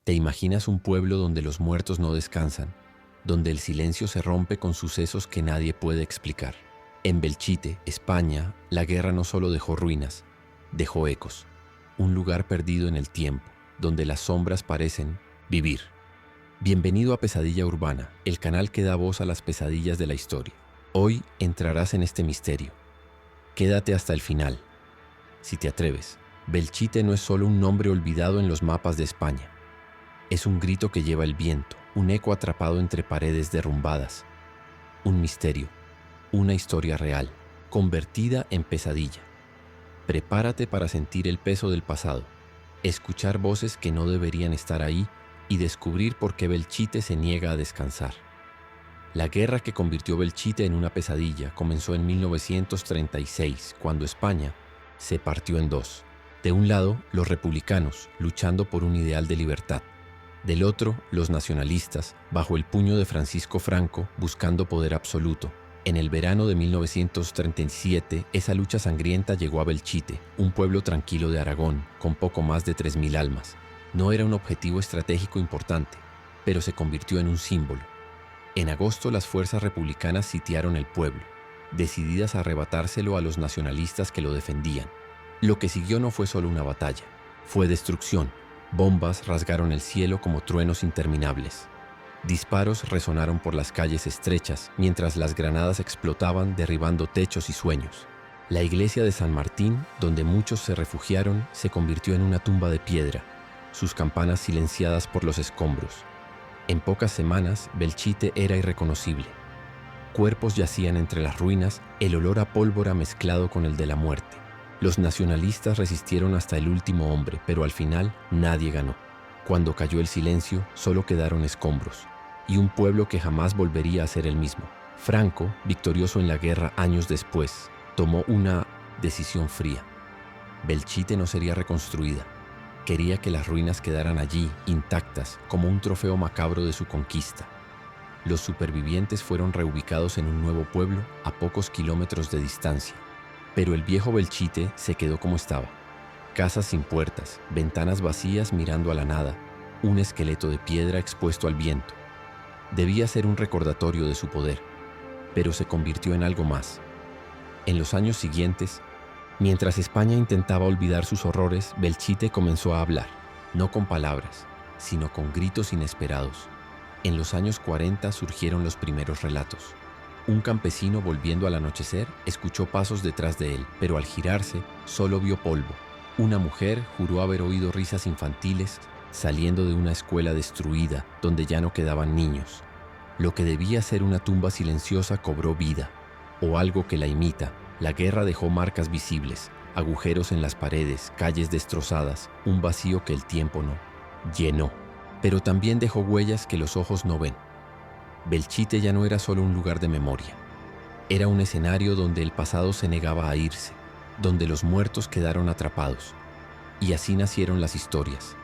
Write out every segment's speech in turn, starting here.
¿Te imaginas un pueblo donde los muertos no descansan, donde el silencio se rompe con sucesos que nadie puede explicar? En Belchite, España, la guerra no solo dejó ruinas, dejó ecos, un lugar perdido en el tiempo, donde las sombras parecen vivir. Bienvenido a Pesadilla Urbana, el canal que da voz a las pesadillas de la historia. Hoy entrarás en este misterio. Quédate hasta el final. Si te atreves, Belchite no es solo un nombre olvidado en los mapas de España. Es un grito que lleva el viento, un eco atrapado entre paredes derrumbadas. Un misterio, una historia real, convertida en pesadilla. Prepárate para sentir el peso del pasado, escuchar voces que no deberían estar ahí y descubrir por qué Belchite se niega a descansar. La guerra que convirtió Belchite en una pesadilla comenzó en 1936, cuando España se partió en dos. De un lado, los republicanos, luchando por un ideal de libertad. Del otro, los nacionalistas, bajo el puño de Francisco Franco, buscando poder absoluto. En el verano de 1937, esa lucha sangrienta llegó a Belchite, un pueblo tranquilo de Aragón, con poco más de 3.000 almas. No era un objetivo estratégico importante, pero se convirtió en un símbolo. En agosto, las fuerzas republicanas sitiaron el pueblo, decididas a arrebatárselo a los nacionalistas que lo defendían. Lo que siguió no fue solo una batalla, fue destrucción. Bombas rasgaron el cielo como truenos interminables. Disparos resonaron por las calles estrechas, mientras las granadas explotaban derribando techos y sueños. La iglesia de San Martín, donde muchos se refugiaron, se convirtió en una tumba de piedra, sus campanas silenciadas por los escombros. En pocas semanas, Belchite era irreconocible. Cuerpos yacían entre las ruinas, el olor a pólvora mezclado con el de la muerte. Los nacionalistas resistieron hasta el último hombre, pero al final nadie ganó. Cuando cayó el silencio, solo quedaron escombros, y un pueblo que jamás volvería a ser el mismo. Franco, victorioso en la guerra años después, tomó una decisión fría. Belchite no sería reconstruida. Quería que las ruinas quedaran allí, intactas, como un trofeo macabro de su conquista. Los supervivientes fueron reubicados en un nuevo pueblo a pocos kilómetros de distancia. Pero el viejo Belchite se quedó como estaba. Casas sin puertas, ventanas vacías mirando a la nada, un esqueleto de piedra expuesto al viento. Debía ser un recordatorio de su poder, pero se convirtió en algo más. En los años siguientes, mientras España intentaba olvidar sus horrores, Belchite comenzó a hablar, no con palabras, sino con gritos inesperados. En los años 40 surgieron los primeros relatos. Un campesino, volviendo al anochecer, escuchó pasos detrás de él, pero al girarse, solo vio polvo. Una mujer juró haber oído risas infantiles saliendo de una escuela destruida, donde ya no quedaban niños. Lo que debía ser una tumba silenciosa cobró vida, o algo que la imita. La guerra dejó marcas visibles, agujeros en las paredes, calles destrozadas, un vacío que el tiempo no llenó. Pero también dejó huellas que los ojos no ven. Belchite ya no era solo un lugar de memoria. Era un escenario donde el pasado se negaba a irse, donde los muertos quedaron atrapados. Y así nacieron las historias.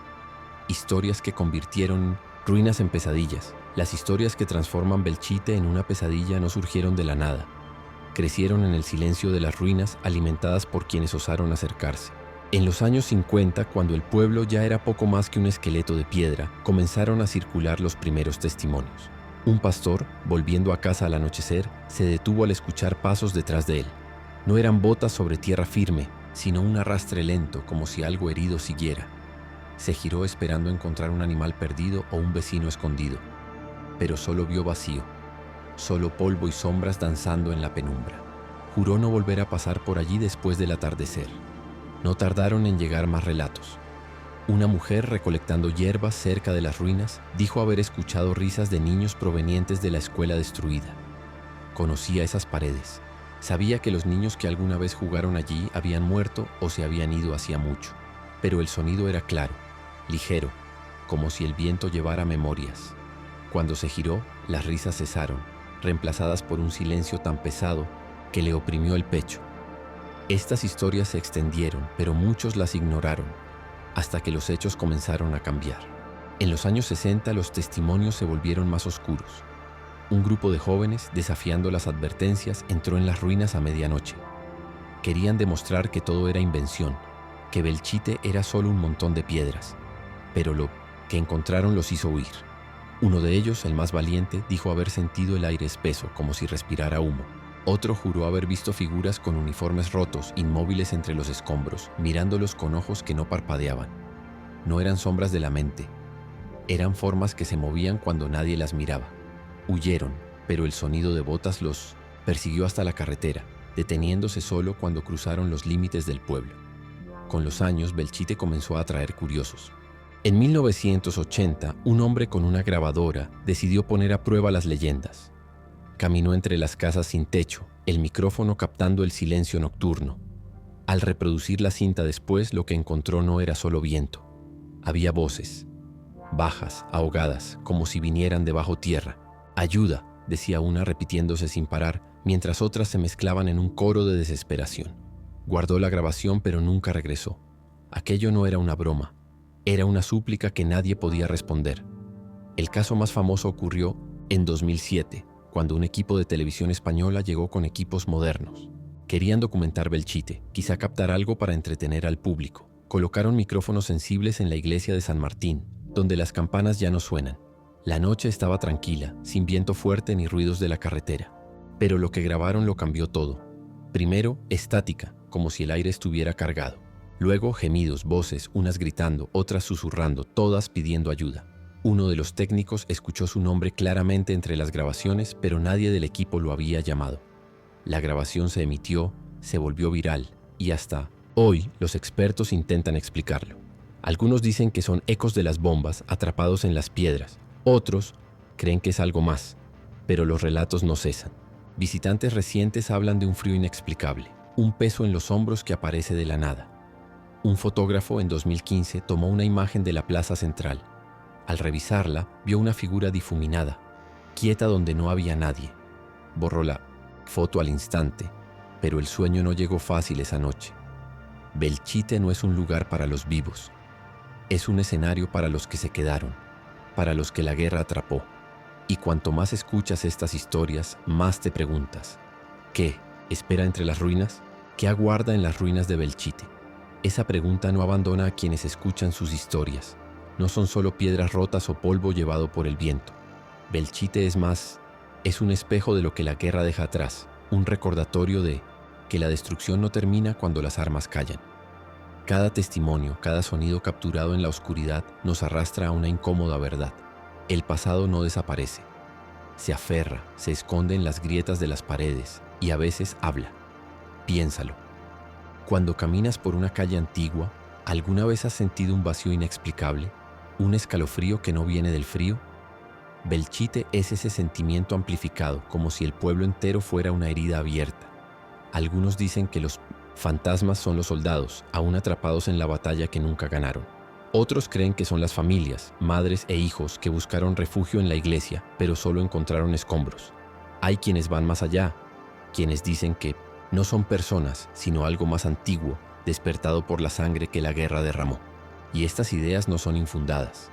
Historias que convirtieron ruinas en pesadillas. Las historias que transforman Belchite en una pesadilla no surgieron de la nada. Crecieron en el silencio de las ruinas, alimentadas por quienes osaron acercarse. En los años 50, cuando el pueblo ya era poco más que un esqueleto de piedra, comenzaron a circular los primeros testimonios. Un pastor, volviendo a casa al anochecer, se detuvo al escuchar pasos detrás de él. No eran botas sobre tierra firme, sino un arrastre lento, como si algo herido siguiera. Se giró esperando encontrar un animal perdido o un vecino escondido, pero solo vio vacío, solo polvo y sombras danzando en la penumbra. Juró no volver a pasar por allí después del atardecer. No tardaron en llegar más relatos. Una mujer recolectando hierbas cerca de las ruinas dijo haber escuchado risas de niños provenientes de la escuela destruida. Conocía esas paredes. Sabía que los niños que alguna vez jugaron allí habían muerto o se habían ido hacía mucho. Pero el sonido era claro, ligero, como si el viento llevara memorias. Cuando se giró, las risas cesaron, reemplazadas por un silencio tan pesado que le oprimió el pecho. Estas historias se extendieron, pero muchos las ignoraron, hasta que los hechos comenzaron a cambiar. En los años 60 los testimonios se volvieron más oscuros. Un grupo de jóvenes, desafiando las advertencias, entró en las ruinas a medianoche. Querían demostrar que todo era invención, que Belchite era solo un montón de piedras. Pero lo que encontraron los hizo huir. Uno de ellos, el más valiente, dijo haber sentido el aire espeso, como si respirara humo. Otro juró haber visto figuras con uniformes rotos, inmóviles entre los escombros, mirándolos con ojos que no parpadeaban. No eran sombras de la mente, eran formas que se movían cuando nadie las miraba. Huyeron, pero el sonido de botas los persiguió hasta la carretera, deteniéndose solo cuando cruzaron los límites del pueblo. Con los años, Belchite comenzó a atraer curiosos. En 1980, un hombre con una grabadora decidió poner a prueba las leyendas. Caminó entre las casas sin techo, el micrófono captando el silencio nocturno. Al reproducir la cinta después, lo que encontró no era solo viento. Había voces, bajas, ahogadas, como si vinieran de bajo tierra. «Ayuda», decía una repitiéndose sin parar, mientras otras se mezclaban en un coro de desesperación. Guardó la grabación, pero nunca regresó. Aquello no era una broma. Era una súplica que nadie podía responder. El caso más famoso ocurrió en 2007, cuando un equipo de televisión española llegó con equipos modernos. Querían documentar Belchite, quizá captar algo para entretener al público. Colocaron micrófonos sensibles en la iglesia de San Martín, donde las campanas ya no suenan. La noche estaba tranquila, sin viento fuerte ni ruidos de la carretera. Pero lo que grabaron lo cambió todo. Primero, estática, como si el aire estuviera cargado. Luego, gemidos, voces, unas gritando, otras susurrando, todas pidiendo ayuda. Uno de los técnicos escuchó su nombre claramente entre las grabaciones, pero nadie del equipo lo había llamado. La grabación se emitió, se volvió viral, y hasta hoy los expertos intentan explicarlo. Algunos dicen que son ecos de las bombas atrapados en las piedras. Otros creen que es algo más, pero los relatos no cesan. Visitantes recientes hablan de un frío inexplicable, un peso en los hombros que aparece de la nada. Un fotógrafo en 2015 tomó una imagen de la plaza central. Al revisarla, vio una figura difuminada, quieta donde no había nadie. Borró la foto al instante, pero el sueño no llegó fácil esa noche. Belchite no es un lugar para los vivos. Es un escenario para los que se quedaron, para los que la guerra atrapó. Y cuanto más escuchas estas historias, más te preguntas, ¿qué espera entre las ruinas? ¿Qué aguarda en las ruinas de Belchite? Esa pregunta no abandona a quienes escuchan sus historias. No son solo piedras rotas o polvo llevado por el viento. Belchite es más, es un espejo de lo que la guerra deja atrás, un recordatorio de que la destrucción no termina cuando las armas callan. Cada testimonio, cada sonido capturado en la oscuridad nos arrastra a una incómoda verdad. El pasado no desaparece. Se aferra, se esconde en las grietas de las paredes y a veces habla. Piénsalo. Cuando caminas por una calle antigua, ¿alguna vez has sentido un vacío inexplicable? ¿Un escalofrío que no viene del frío? Belchite es ese sentimiento amplificado, como si el pueblo entero fuera una herida abierta. Algunos dicen que los fantasmas son los soldados, aún atrapados en la batalla que nunca ganaron. Otros creen que son las familias, madres e hijos que buscaron refugio en la iglesia, pero solo encontraron escombros. Hay quienes van más allá, quienes dicen que no son personas, sino algo más antiguo, despertado por la sangre que la guerra derramó. Y estas ideas no son infundadas.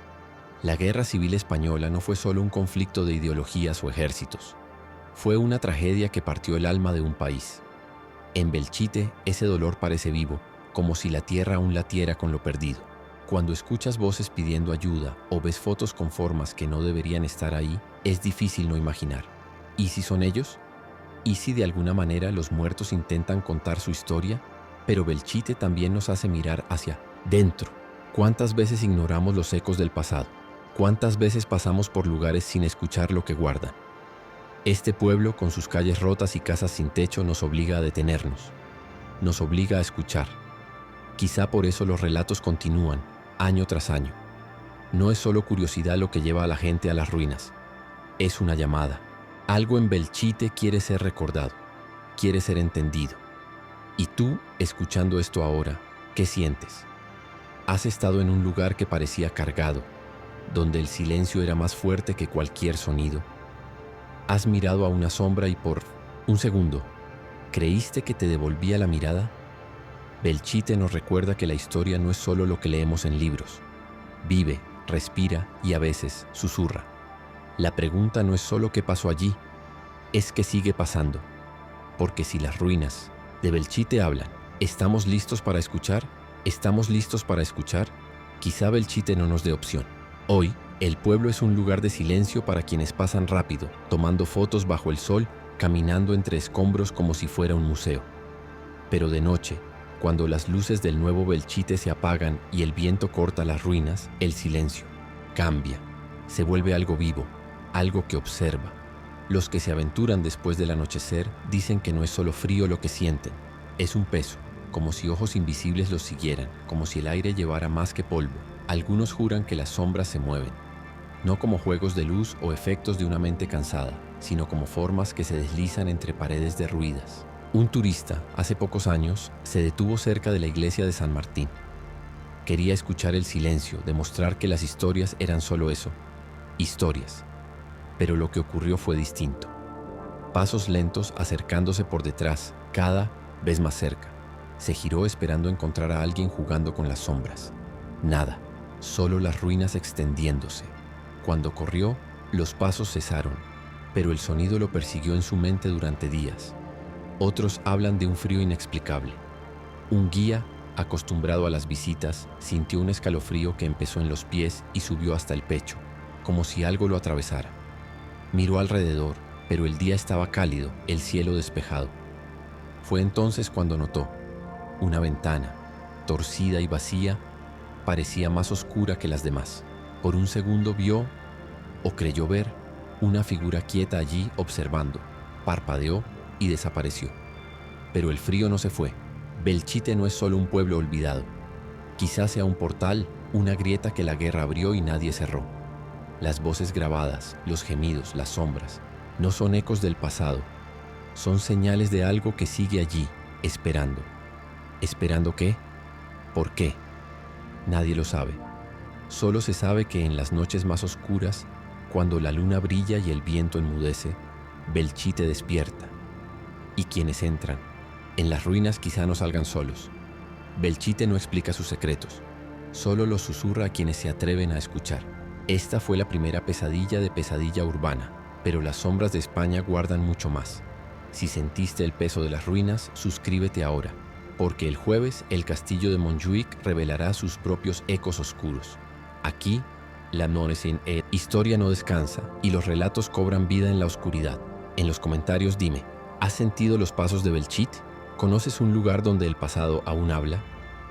La Guerra Civil Española no fue solo un conflicto de ideologías o ejércitos. Fue una tragedia que partió el alma de un país. En Belchite, ese dolor parece vivo, como si la tierra aún latiera con lo perdido. Cuando escuchas voces pidiendo ayuda o ves fotos con formas que no deberían estar ahí, es difícil no imaginar. ¿Y si son ellos? ¿Y si de alguna manera los muertos intentan contar su historia? Pero Belchite también nos hace mirar hacia dentro. ¿Cuántas veces ignoramos los ecos del pasado? ¿Cuántas veces pasamos por lugares sin escuchar lo que guardan? Este pueblo, con sus calles rotas y casas sin techo, nos obliga a detenernos. Nos obliga a escuchar. Quizá por eso los relatos continúan, año tras año. No es solo curiosidad lo que lleva a la gente a las ruinas. Es una llamada. Algo en Belchite quiere ser recordado, quiere ser entendido. Y tú, escuchando esto ahora, ¿qué sientes? ¿Has estado en un lugar que parecía cargado, donde el silencio era más fuerte que cualquier sonido? ¿Has mirado a una sombra y por un segundo creíste que te devolvía la mirada? Belchite nos recuerda que la historia no es solo lo que leemos en libros. Vive, respira y a veces susurra. La pregunta no es solo qué pasó allí, es qué sigue pasando. Porque si las ruinas de Belchite hablan, ¿estamos listos para escuchar? ¿Estamos listos para escuchar? Quizá Belchite no nos dé opción. Hoy, el pueblo es un lugar de silencio para quienes pasan rápido, tomando fotos bajo el sol, caminando entre escombros como si fuera un museo. Pero de noche, cuando las luces del nuevo Belchite se apagan y el viento corta las ruinas, el silencio cambia, se vuelve algo vivo, algo que observa. Los que se aventuran después del anochecer dicen que no es solo frío lo que sienten, es un peso, como si ojos invisibles los siguieran, como si el aire llevara más que polvo. Algunos juran que las sombras se mueven, no como juegos de luz o efectos de una mente cansada, sino como formas que se deslizan entre paredes derruidas. Un turista, hace pocos años, se detuvo cerca de la iglesia de San Martín. Quería escuchar el silencio, demostrar que las historias eran solo eso, historias. Pero lo que ocurrió fue distinto. Pasos lentos acercándose por detrás, cada vez más cerca. Se giró esperando encontrar a alguien jugando con las sombras. Nada, solo las ruinas extendiéndose. Cuando corrió, los pasos cesaron, pero el sonido lo persiguió en su mente durante días. Otros hablan de un frío inexplicable. Un guía, acostumbrado a las visitas, sintió un escalofrío que empezó en los pies y subió hasta el pecho, como si algo lo atravesara. Miró alrededor, pero el día estaba cálido, el cielo despejado. Fue entonces cuando notó una ventana, torcida y vacía, parecía más oscura que las demás. Por un segundo vio, o creyó ver, una figura quieta allí observando. Parpadeó y desapareció. Pero el frío no se fue. Belchite no es solo un pueblo olvidado. Quizás sea un portal, una grieta que la guerra abrió y nadie cerró. Las voces grabadas, los gemidos, las sombras, no son ecos del pasado. Son señales de algo que sigue allí, esperando. ¿Esperando qué? ¿Por qué? Nadie lo sabe. Solo se sabe que en las noches más oscuras, cuando la luna brilla y el viento enmudece, Belchite despierta. Y quienes entran, en las ruinas quizá no salgan solos. Belchite no explica sus secretos, solo los susurra a quienes se atreven a escuchar. Esta fue la primera pesadilla de pesadilla urbana, pero las sombras de España guardan mucho más. Si sentiste el peso de las ruinas, suscríbete ahora, porque el jueves el castillo de Montjuïc revelará sus propios ecos oscuros. Aquí, la historia no descansa y los relatos cobran vida en la oscuridad. En los comentarios dime, ¿has sentido los pasos de Belchite? ¿Conoces un lugar donde el pasado aún habla?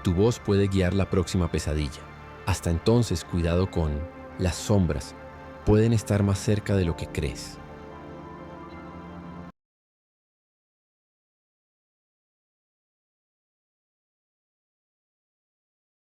Tu voz puede guiar la próxima pesadilla. Hasta entonces, cuidado con las sombras. Pueden estar más cerca de lo que crees.